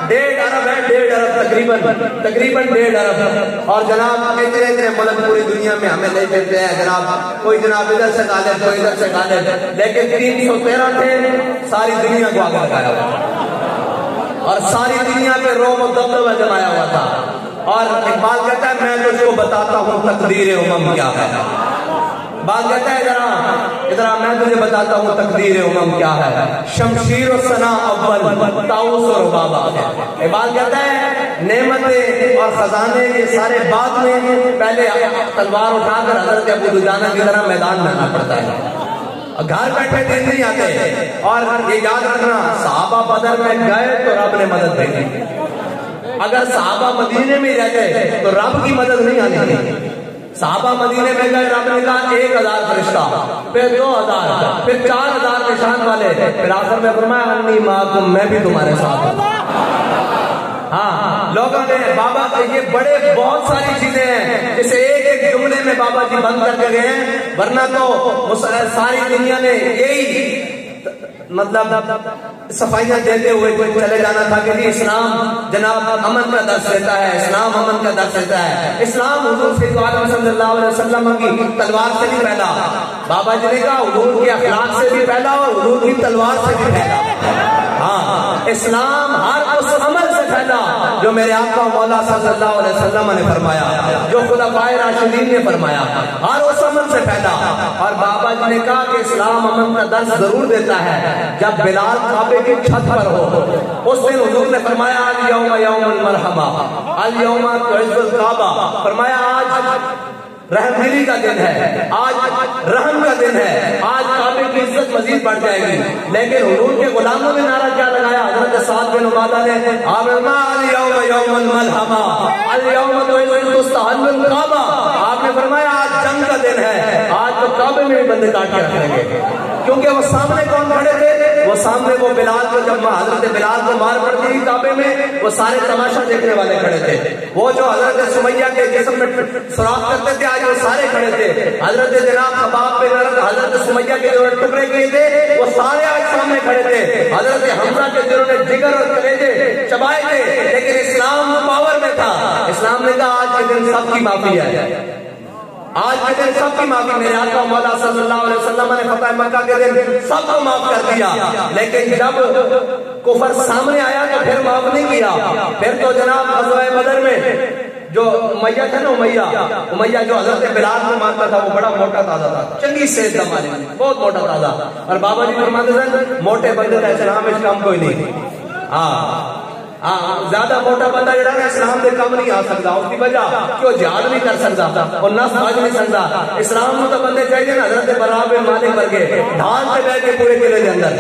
1.5 ارب ہے، 1.5 ارب تقریباً 1.5 ارب. اور جناب اتنے ملک پوری دنیا میں ہمیں لے پھرتے ہیں جناب. کوئی جناب ادھر سے غالب، کوئی ادھر سے غالب، لیکن 313 تھے، ساری دنیا کو آگے لگایا ہوا اور ساری دنیا پہ روم و دبدبہ جمایا ہوا تھا. اور اقبال کہتا ہے میں تجھ کو بتاتا ہوں تقدیر امم کیا ہے. بات کہتا ہے ادھر میں تجھے بتاتا ہوں تقدیر امم کیا ہے. شمشیر و ثنا اول، طاؤس اور بابا ہے. اقبال کہتا ہے نعمتیں اور خزانے یہ سارے بعد میں، پہلے تلوار اٹھا کر حضرت ابو دجانہ کی طرح میدان میں آنا پڑتا ہے. گھر بیٹھے دن نہیں آتے. اور یہ یاد رکھنا صحابہ بدر میں گئے تو رب نے مدد دے دی. اگر صحابہ مدینے میں رہ گئے تو رب کی مدد نہیں آنی تھی. صحابہ مدینے میں گئے، رب نے کہا 1000 فرشتہ، پھر 2000، پھر 4000 نشان والے، پھر آخر میں فرمایا انی معکم، میں بھی تمہارے ساتھ ہوں. ہاں لوگوں نے بابا یہ بڑے بہت ساری چیزیں ہیں جسے ایک جملے میں بابا جی بند کر کے گئے ہیں، ورنہ تو ساری دنیا نے یہی مطلب صفائیاں دیتے ہوئے چلے جانا تھا کہ جی اسلام جناب امن کا درس دیتا ہے، اسلام امن کا درس دیتا ہے. اسلام حضور صلی اللہ علیہ وسلم کی تلوار سے بھی پھیلا. بابا جی نے کہا حضور کے اخلاق سے بھی پھیلا اور حضور کی تلوار سے بھی پھیلا. ہاں اسلام ہر اس عمل سے پھیلا جو میرے آقا مولا صلی اللہ علیہ وسلم نے فرمایا، جو خلفائے راشدین نے فرمایا، ہر اس عمل سے پھیلا. اور بابا جی نے کہا کہ اسلام امن کا درس ضرور دیتا ہے جب بلال کعبے کی چھت پر ہو. اس دن حضور نے فرمایا الیوم یوم المرحمہ، الیوم تعز الکعبہ، فرمایا آج رحم دلی کا دن ہے، آج رحم کا دن ہے، آج کعبے کی عزت مزید بڑھ جائے گی. لیکن حضور کے غلاموں نے نعرہ کیا لگایا؟ حضرت سعد بن عبادہ نے الیوم یوم الملحمہ، الیوم تستحل الکعبہ. آپ نے فرمایا آج جنگ کا دن ہے، آج تو کعبے میں بھی بندے کاٹ کے رکھیں گے. کیونکہ وہ سامنے کون کھڑے تھے؟ وہ سامنے وہ بلال کو، جب حضرت بلال کو مار پڑتی تھی کعبے میں، وہ سارے تماشا دیکھنے والے کھڑے تھے. وہ جو حضرت سمیہ کے جسم میں سوراخ کرتے تھے آج وہ سارے کھڑے تھے. حضرت جناب خباب بن عرب حضرت سمیہ کے جو ٹکڑے کیے تھے وہ سارے آج سامنے کھڑے تھے. حضرت حمزہ کے جنہوں نے جگر اور کلیجے چبائے تھے، لیکن اسلام پاور میں تھا. اسلام نے کہا آج کے دن سب کی معافی ہے، آج کے دن سب کی معافی. میرے آقا مولا صلی اللہ علیہ وسلم نے فتح مکہ کے دن سب کو معاف کر دیا. لیکن جب کفر سامنے آیا تو پھر معاف نہیں کیا. پھر تو جناب غزوہ بدر میں جو امیہ تھا نا، امیہ جو حضرت بلال کو مارتا تھا، وہ بڑا موٹا تازہ تھا، چنگی صحت دمانے بہت موٹا تازہ. اور بابا جی فرماتے تھے موٹے بندے کا اسلام اس کام کوئی نہیں. زیادہ موٹا بندہ جڑا ہے اسلام دے کم نہیں آ سکتا. اس کی وجہ کہ وہ جہاد نہیں کر سکتا اور نفس بھاج نہیں سکتا. اسلام میں تو بندے چاہیے نا حضرت براء بن مالک ورگے ڈھال سے بیٹھ کے پورے قلعے کے اندر